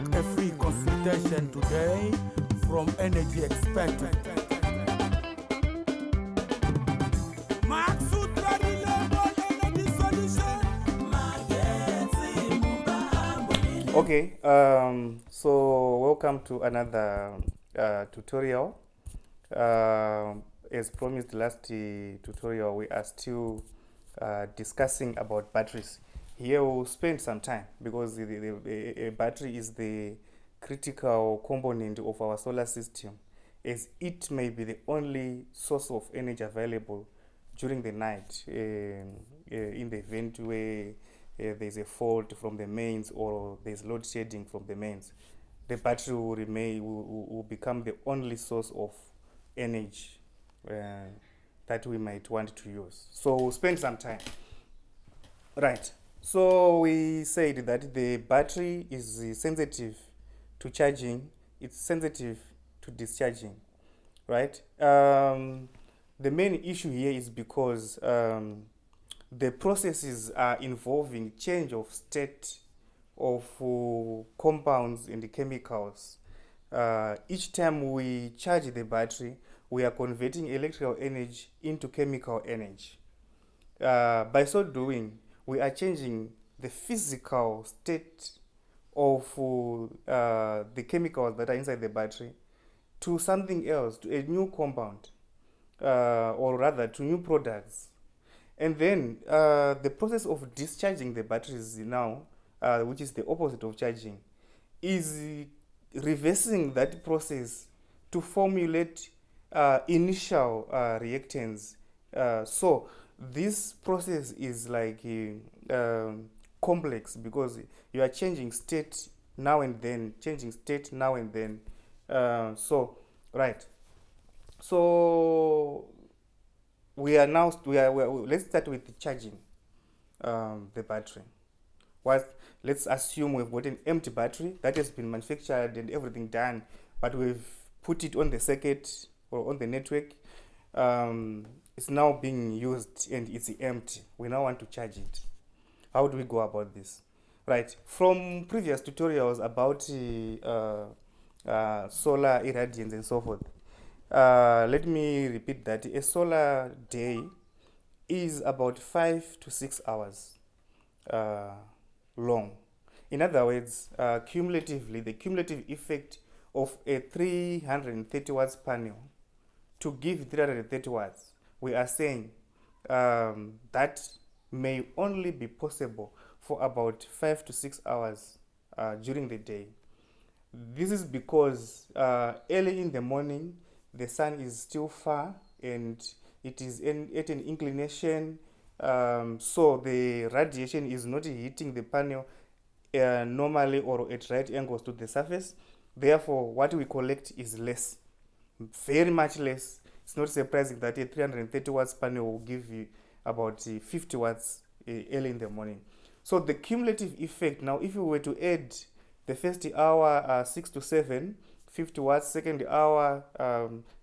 Book a free consultation today from Energy Expert. Okay, so welcome to another tutorial. As promised last tutorial, we are still discussing about batteries. Here we'll spend some time because a battery is the critical component of our solar system, as it may be the only source of energy available during the night in the event where there's a fault from the mains or there's load shedding from the mains. The battery will become the only source of energy that we might want to use. So we'll spend some time. Right. So we said that the battery is sensitive to charging, it's sensitive to discharging, right? The main issue here is because the processes are involving change of state of compounds and the chemicals. Each time we charge the battery, we are converting electrical energy into chemical energy. By so doing, we are changing the physical state of the chemicals that are inside the battery to something else, to a new compound, or rather to new products. And then the process of discharging the batteries now, which is the opposite of charging, is reversing that process to formulate initial reactants. So this process is like complex because you are changing state now and then, changing state now and then. Right. So let's start with charging the battery. Let's assume we've got an empty battery that has been manufactured and everything done, but we've put it on the circuit or on the network. It's now being used and it's empty. We now want to charge it. How do we go about this? Right. From previous tutorials about solar irradiance and so forth, let me repeat that a solar day is about 5 to 6 hours long. In other words, cumulatively, the cumulative effect of a 330 watts panel to give 330 watts, we are saying that may only be possible for about 5 to 6 hours during the day. This is because early in the morning, the sun is still far and it is at an inclination, so the radiation is not hitting the panel normally or at right angles to the surface. Therefore, what we collect is less, very much less. It's not surprising that a 330 watts panel will give you about 50 watts early in the morning. So the cumulative effect, now if you were to add the first hour 6 to 7, 50 watts, second hour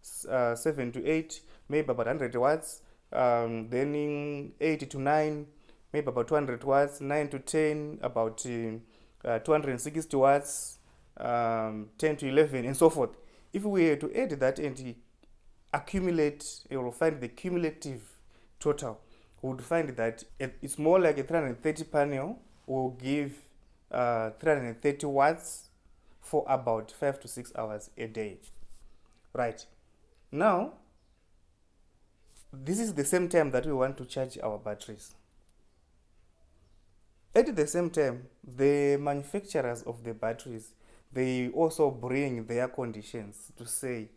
7 to 8, maybe about 100 watts, then in 8 to 9, maybe about 200 watts, 9 to 10, about 260 watts, 10 to 11, and so forth. If we were to add that and accumulate, you will find the cumulative total. We would find that it's more like a 330 panel will give 330 watts for about 5 to 6 hours a day. Right. Now, this is the same time that we want to charge our batteries. At the same time, the manufacturers of the batteries, they also bring their conditions to say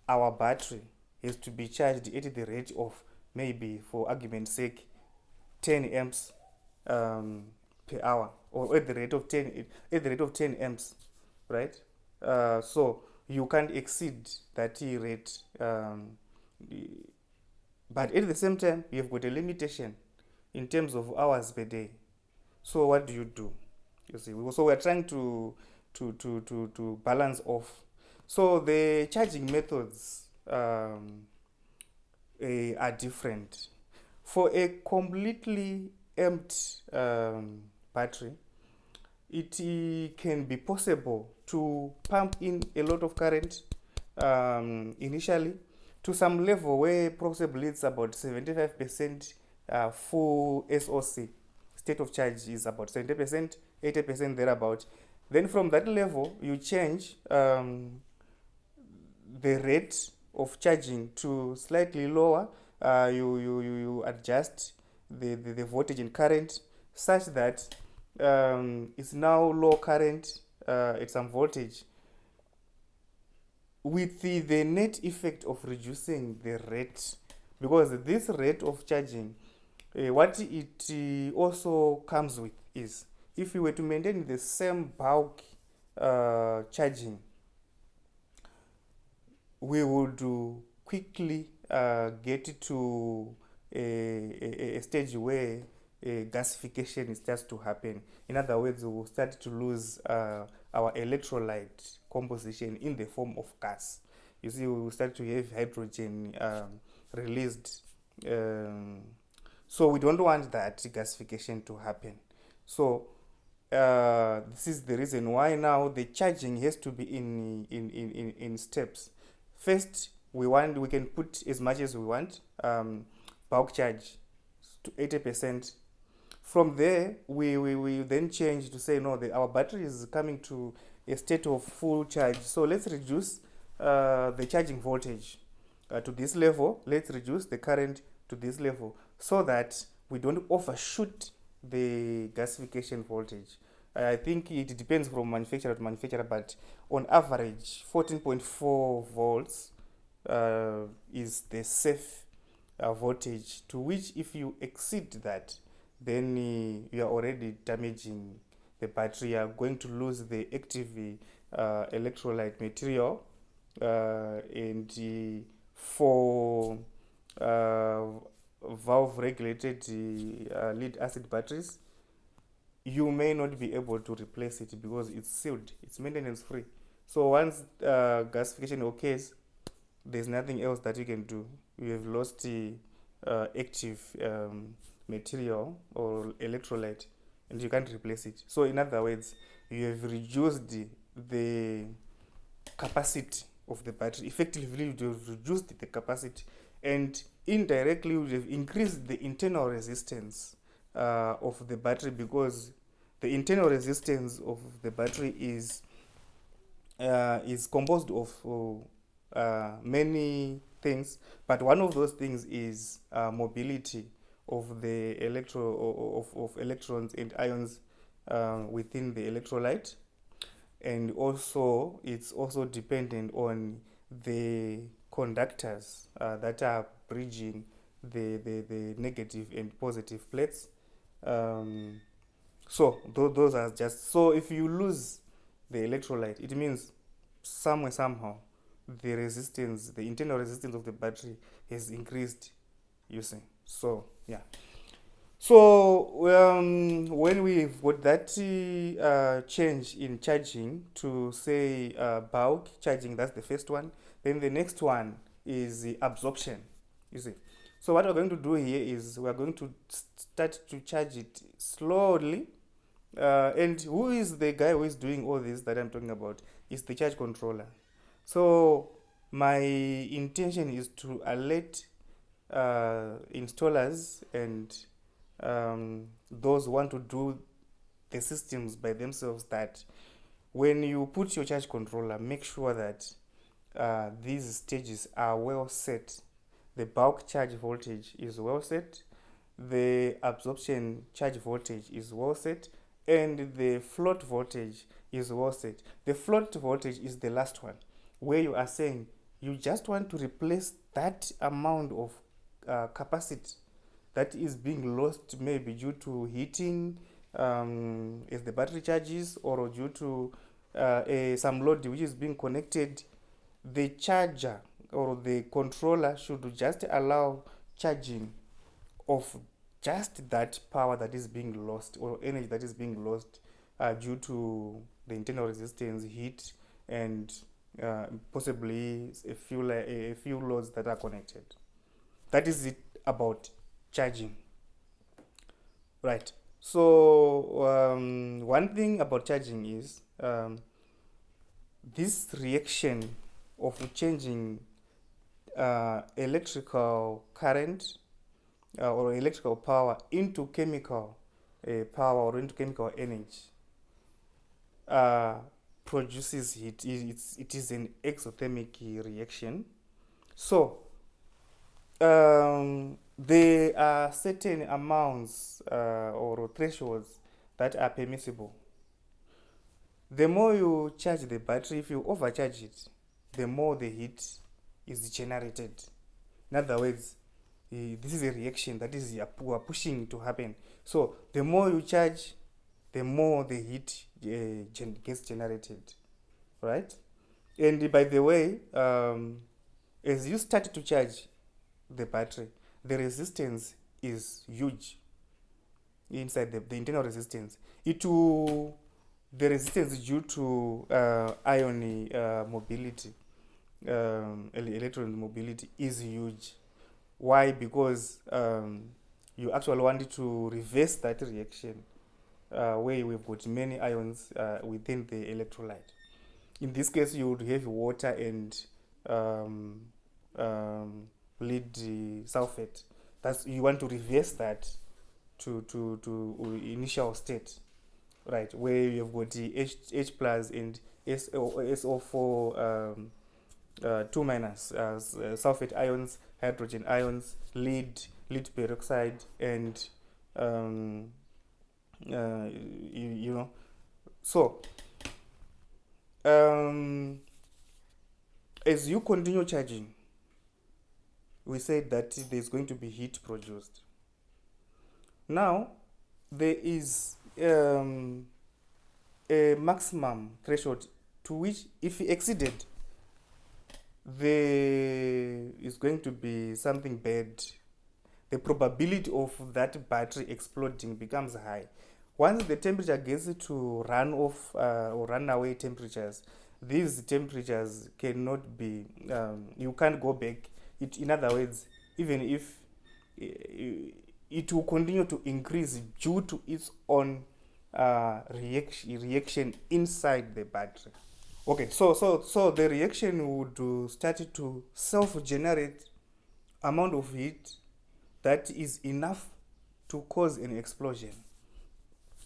our battery is to be charged at the rate of, maybe for argument's sake, 10 amps per hour, or at the rate of 10 amps, right? So you can't exceed that rate, but at the same time you've got a limitation in terms of hours per day. So what do? You see, so we're trying to balance off. So the charging methods are different. For a completely empty battery, it can be possible to pump in a lot of current initially to some level where possibly it's about 75% full SOC, state of charge is about 70%, 80% thereabout. Then from that level, you change the rate of charging to slightly lower. You adjust the voltage and current such that it's now low current at some voltage, with the net effect of reducing the rate, because this rate of charging, what it also comes with is, if you were to maintain the same bulk charging, we would quickly get to a stage where gasification starts to happen. In other words, we will start to lose our electrolyte composition in the form of gas. You see, we will start to have hydrogen released. So we don't want that gasification to happen. So this is the reason why now the charging has to be in steps. First, we can put as much as we want, bulk charge to 80%. From there, we then change to say, no, our battery is coming to a state of full charge. So let's reduce the charging voltage to this level. Let's reduce the current to this level so that we don't overshoot the gasification voltage. I think it depends from manufacturer to manufacturer, but on average, 14.4 volts is the safe voltage, to which if you exceed that, then you are already damaging the battery. You are going to lose the active electrolyte material, and for valve regulated lead acid batteries, you may not be able to replace it because it's sealed, it's maintenance free. So once gasification occurs, there's nothing else that you can do. You have lost the active material or electrolyte, and you can't replace it. So in other words, you have reduced the capacity of the battery. Effectively, you have reduced the capacity, and indirectly you have increased the internal resistance of the battery, because the internal resistance of the battery is composed of many things, but one of those things is mobility of the electrons and ions within the electrolyte, and also it's also dependent on the conductors that are bridging the negative and positive plates. So those are just, so if you lose the electrolyte, it means somehow the resistance, the internal resistance of the battery has increased, you see. So yeah, so when we've got that change in charging to say bulk charging, that's the first one. Then the next one is the absorption, you see. So what we're going to do here is we're going to start to charge it slowly. And who is the guy who is doing all this that I'm talking about? Is the charge controller. So my intention is to alert installers and those who want to do the systems by themselves that when you put your charge controller, make sure that these stages are well set. The bulk charge voltage is well set, the absorption charge voltage is well set, and the float voltage is well set. The float voltage is the last one, where you are saying you just want to replace that amount of capacity that is being lost, maybe due to heating as the battery charges, or due to some load which is being connected. The charger or the controller should just allow charging of just that power that is being lost, or energy that is being lost due to the internal resistance, heat, and possibly a few loads that are connected. That is it about charging, right? So one thing about charging is this reaction of changing electrical current or electrical power into chemical power or into chemical energy produces heat. It is an exothermic reaction. So there are certain amounts or thresholds that are permissible. The more you charge the battery, if you overcharge it, the more the heat is generated. In other words, this is a reaction that is we are pushing to happen. So the more you charge, the more the heat gets generated, right? And by the way, as you start to charge the battery, the resistance is huge inside the internal resistance. The resistance is due to ion mobility, electron mobility is huge. Why? Because you actually want to reverse that reaction where we've got many ions within the electrolyte. In this case, you would have water and lead sulfate. That's you want to reverse that to initial state, right? Where you've got the H plus and SO4 2 minus sulfate ions, hydrogen ions, lead peroxide, and you know. So as you continue charging, we said that there's going to be heat produced. Now there is a maximum threshold to which, if exceeded, there is going to be something bad. The probability of that battery exploding becomes high. Once the temperature gets to run off or run away temperatures, these temperatures cannot be, you can't go back. In other words, even if it will continue to increase due to its own reaction inside the battery. Okay, so the reaction would start to self-generate amount of heat that is enough to cause an explosion,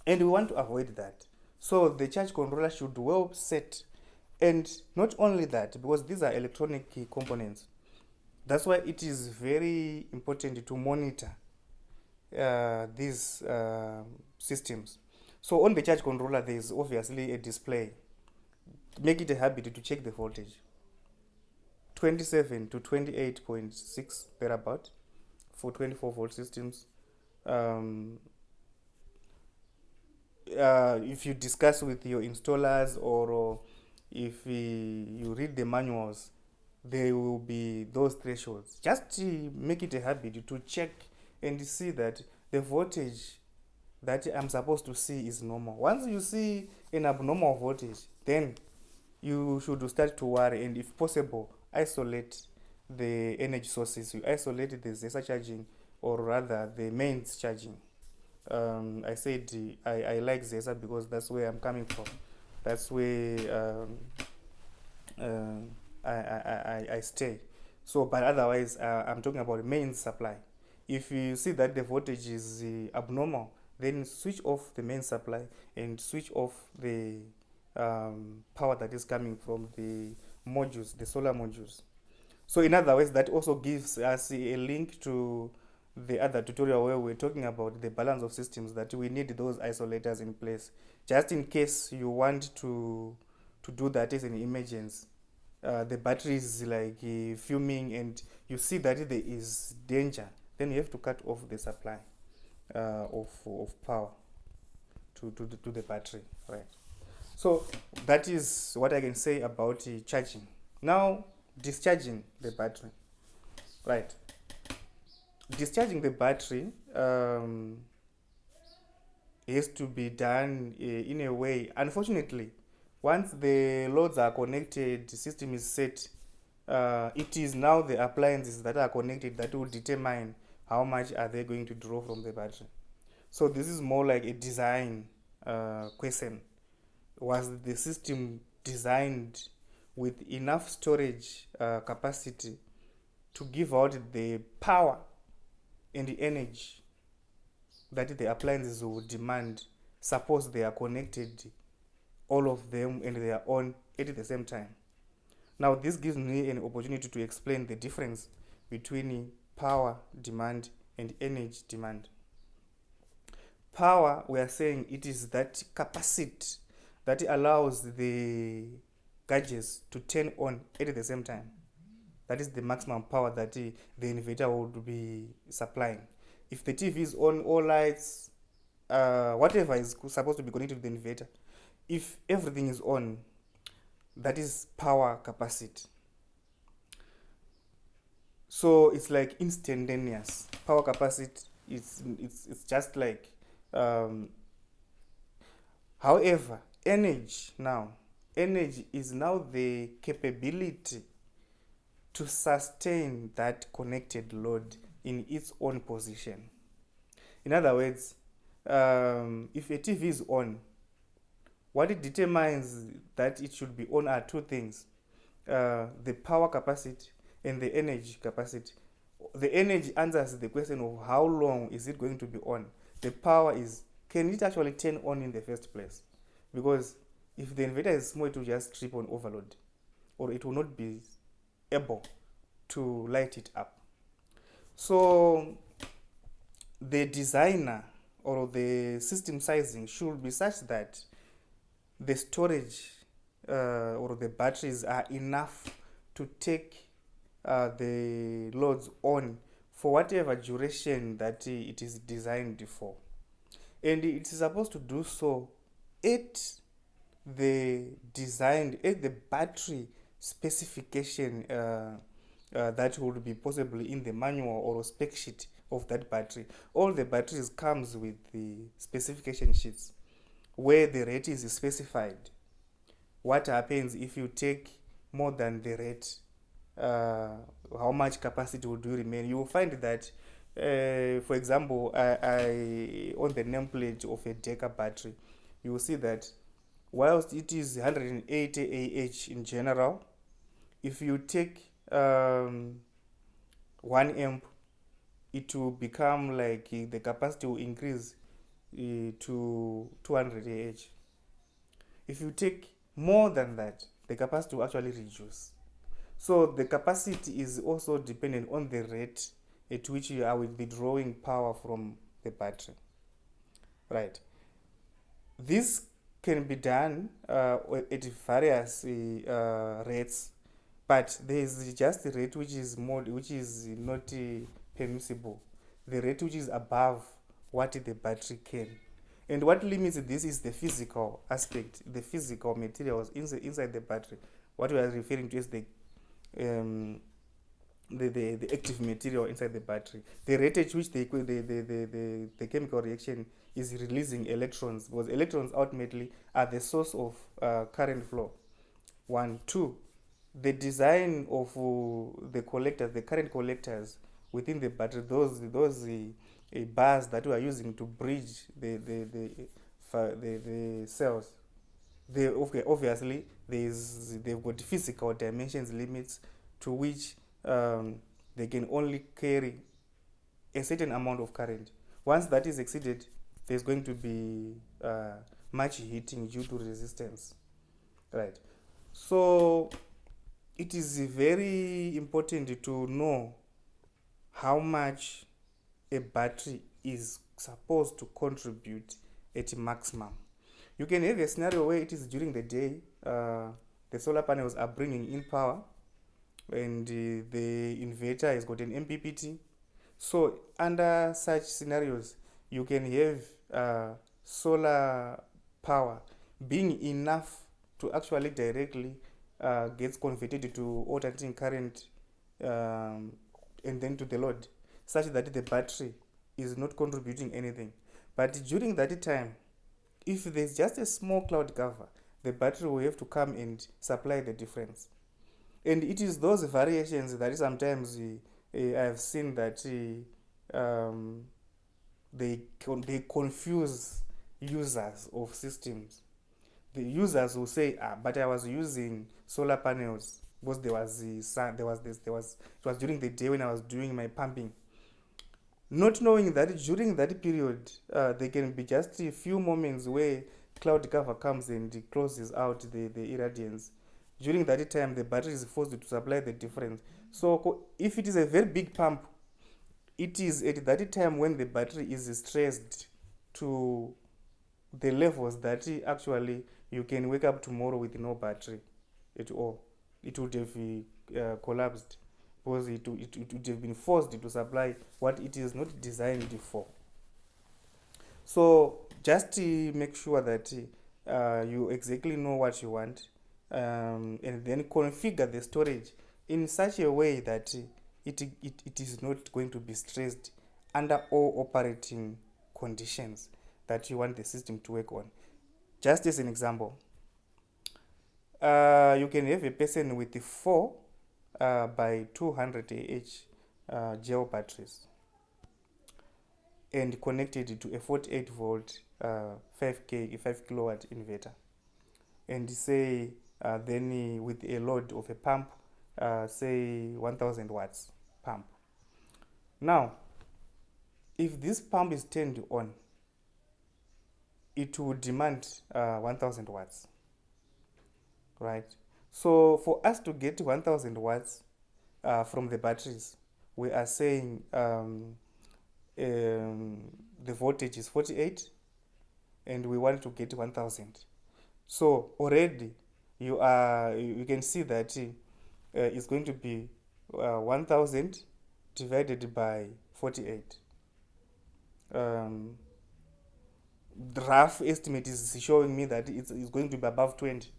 and we want to avoid that. So the charge controller should well set, and not only that, because these are electronic components, that's why it is very important to monitor these systems. So on the charge controller, there is obviously a display. Make it a habit to check the voltage. 27 to 28.6 thereabout for 24 volt systems. If you discuss with your installers or if you read the manuals, there will be those thresholds. Just make it a habit to check and see that the voltage that I'm supposed to see is normal. Once you see an abnormal voltage, then you should start to worry, and if possible, isolate the energy sources. You isolate the ZESA charging, or rather the mains charging. I said I like ZESA because that's where I'm coming from. That's where I stay. So, but otherwise, I'm talking about mains supply. If you see that the voltage is abnormal, then switch off the main supply and switch off the power that is coming from the modules, the solar modules. So in other words, that also gives us a link to the other tutorial where we're talking about the balance of systems, that we need those isolators in place just in case you want to do that as an emergency. The battery is like fuming and you see that there is danger, then you have to cut off the supply of power to the battery, right? So that is what I can say about charging. Now, discharging the battery, right? Discharging the battery has to be done in a way. Unfortunately, once the loads are connected, the system is set, it is now the appliances that are connected that will determine how much are they going to draw from the battery. So this is more like a design question. Was the system designed with enough storage capacity to give out the power and the energy that the appliances would demand, suppose they are connected, all of them, and they are on at the same time? Now this gives me an opportunity to explain the difference between power demand and energy demand. Power, we are saying it is that capacity that allows the gadgets to turn on at the same time. That is the maximum power that the inverter would be supplying. If the TV is on, all lights, whatever is supposed to be connected to the inverter, if everything is on, that is power capacity. So it's like instantaneous power capacity. It's just like however, energy is now the capability to sustain that connected load in its own position. In other words, if a TV is on, what it determines that it should be on are two things: the power capacity and the energy capacity. The energy answers the question of how long is it going to be on. The power is, can it actually turn on in the first place? Because if the inverter is small, it will just trip on overload, or it will not be able to light it up. So the designer or the system sizing should be such that the storage or the batteries are enough to take the loads on for whatever duration that it is designed for. And it is supposed to do so at the battery specification that would be possibly in the manual or spec sheet of that battery. All the batteries comes with the specification sheets where the rate is specified. What happens if you take more than the rate? How much capacity would you remain? You will find that, for example, I on the nameplate of a Deca battery, you will see that whilst it is 180 Ah in general, if you take 1 amp, it will become like the capacity will increase to 200 Ah. If you take more than that, the capacity will actually reduce. So the capacity is also dependent on the rate at which you are withdrawing power from the battery. Right. This can be done at various rates, but there is just the rate which is not permissible. The rate which is above what the battery can. And what limits this is the physical aspect, the physical materials inside the battery. What we are referring to is the active material inside the battery. The rate at which the chemical reaction is releasing electrons, because electrons ultimately are the source of current flow. 1, 2, the design of the collectors, the current collectors within the battery, those bars that we are using to bridge the cells. Obviously they've got physical dimensions limits to which they can only carry a certain amount of current. Once that is exceeded, there's going to be much heating due to resistance. Right. So it is very important to know how much a battery is supposed to contribute at maximum. You can have a scenario where it is during the day, the solar panels are bringing in power, and the inverter has got an MPPT. So under such scenarios, you can have solar power being enough to actually directly gets converted to alternating current and then to the load, such that the battery is not contributing anything. But during that time, if there's just a small cloud cover, the battery will have to come and supply the difference. And it is those variations that sometimes I have seen that they confuse users of systems. The users will say, but I was using solar panels because there was the sun, it was during the day when I was doing my pumping. Not knowing that during that period, there can be just a few moments where cloud cover comes and it closes out the irradiance. During that time, the battery is forced to supply the difference. So if it is a very big pump, it is at that time when the battery is stressed to the levels that actually you can wake up tomorrow with no battery at all. It would have collapsed because it would have been forced to supply what it is not designed for. So just to make sure that you exactly know what you want, and then configure the storage in such a way that it is not going to be stressed under all operating conditions that you want the system to work on. Just as an example, you can have a person with 4 by 200 Ah gel batteries and connected to a 48 volt 5 kilowatt inverter, and say then with a load of a pump, say 1000 watts pump. Now if this pump is turned on, it will demand 1000 watts, right? So for us to get 1000 watts from the batteries, we are saying the voltage is 48 and we want to get 1000. So already you can see that it's going to be 1000 divided by 48. The rough estimate is showing me that it's going to be above 20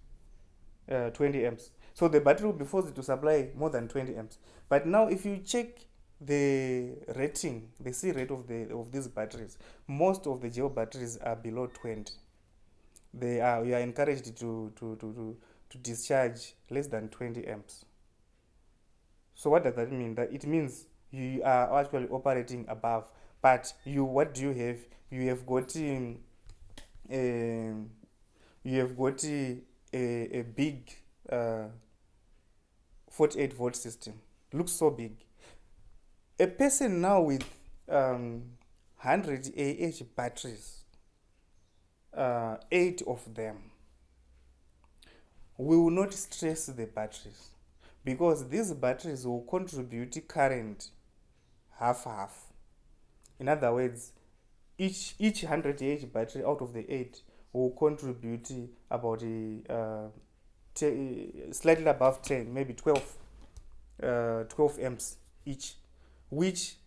amps. So the battery will be forced to supply more than 20 amps. But now if you check the rating, the C rate of these batteries, most of the gel batteries are below 20. You are encouraged to discharge less than 20 amps. So what does that mean? That it means you are actually operating above. But what do you have? You have got a big 48 volt system. Looks so big. A person now with 100 Ah batteries, 8 of them, will not stress the batteries because these batteries will contribute current half. In other words, each 100 Ah battery out of the 8 will contribute about slightly above 10, maybe 12 amps each, which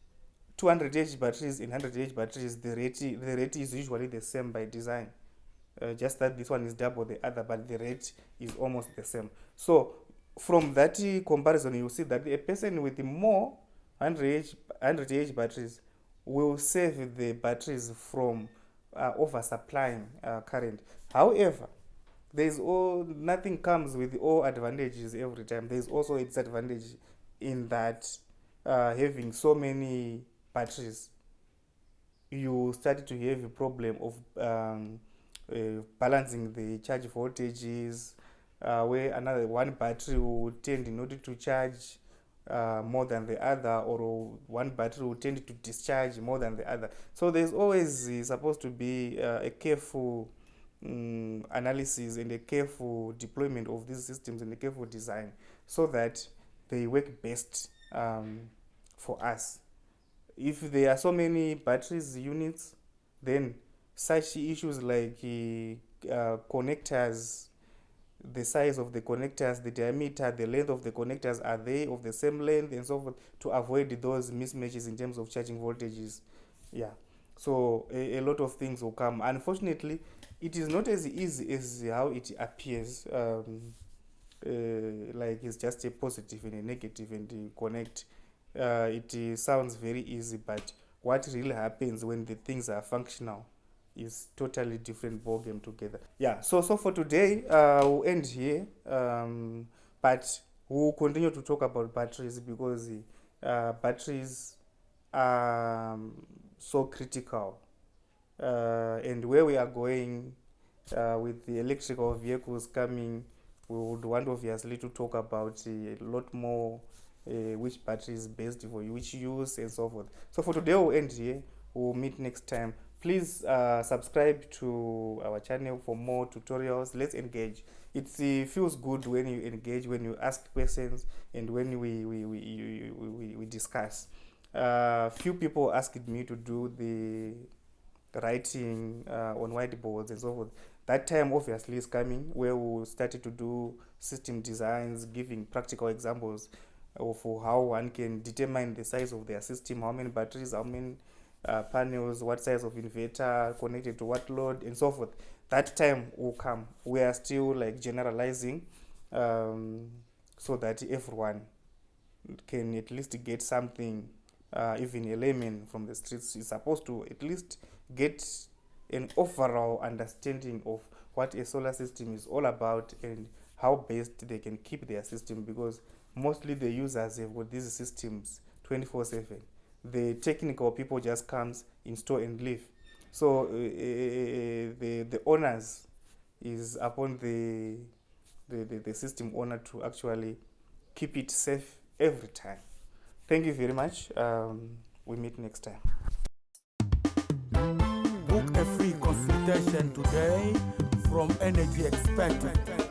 200 Ah batteries and 100 Ah batteries, the rate is usually the same by design. Just that this one is double the other, but the rate is almost the same. So from that comparison, you see that a person with more 100 Ah batteries will save the batteries from oversupplying current. However, nothing comes with all advantages every time. There's also a disadvantage in that having so many batteries, you start to have a problem of balancing the charge voltages, where one battery will tend not to charge more than the other, or one battery will tend to discharge more than the other. So there's always supposed to be a careful analysis and a careful deployment of these systems and a careful design so that they work best for us. If there are so many batteries units, then such issues like connectors, the size of the connectors, the diameter, the length of the connectors, are they of the same length, and so forth, to avoid those mismatches in terms of charging voltages. Yeah, so a lot of things will come. Unfortunately, it is not as easy as how it appears. Like it's just a positive and a negative and you connect. It sounds very easy, but what really happens when the things are functional is totally different ballgame together. Yeah, so for today, we'll end here, but we'll continue to talk about batteries because batteries are so critical. And where we are going with the electrical vehicles coming, we would want obviously to talk about a lot more which battery is best for you, which use, and so forth. So for today, we'll end here. We'll meet next time. Please subscribe to our channel for more tutorials. Let's engage. It feels good when you engage, when you ask questions, and when we discuss. Few people asked me to do the writing on whiteboards and so forth. That time obviously is coming where we started to do system designs, giving practical examples of how one can determine the size of their system, how many batteries, how many panels, what size of inverter connected to what load, and so forth. That time will come. We are still like generalizing so that everyone can at least get something. Even a layman from the streets is supposed to at least get an overall understanding of what a solar system is all about and how best they can keep their system, because mostly the users have got these systems 24/7. The technical people just comes, install and leave. So the owners is upon the system owner to actually keep it safe every time. Thank you very much. We meet next time. Book a free consultation today from Energy Expert.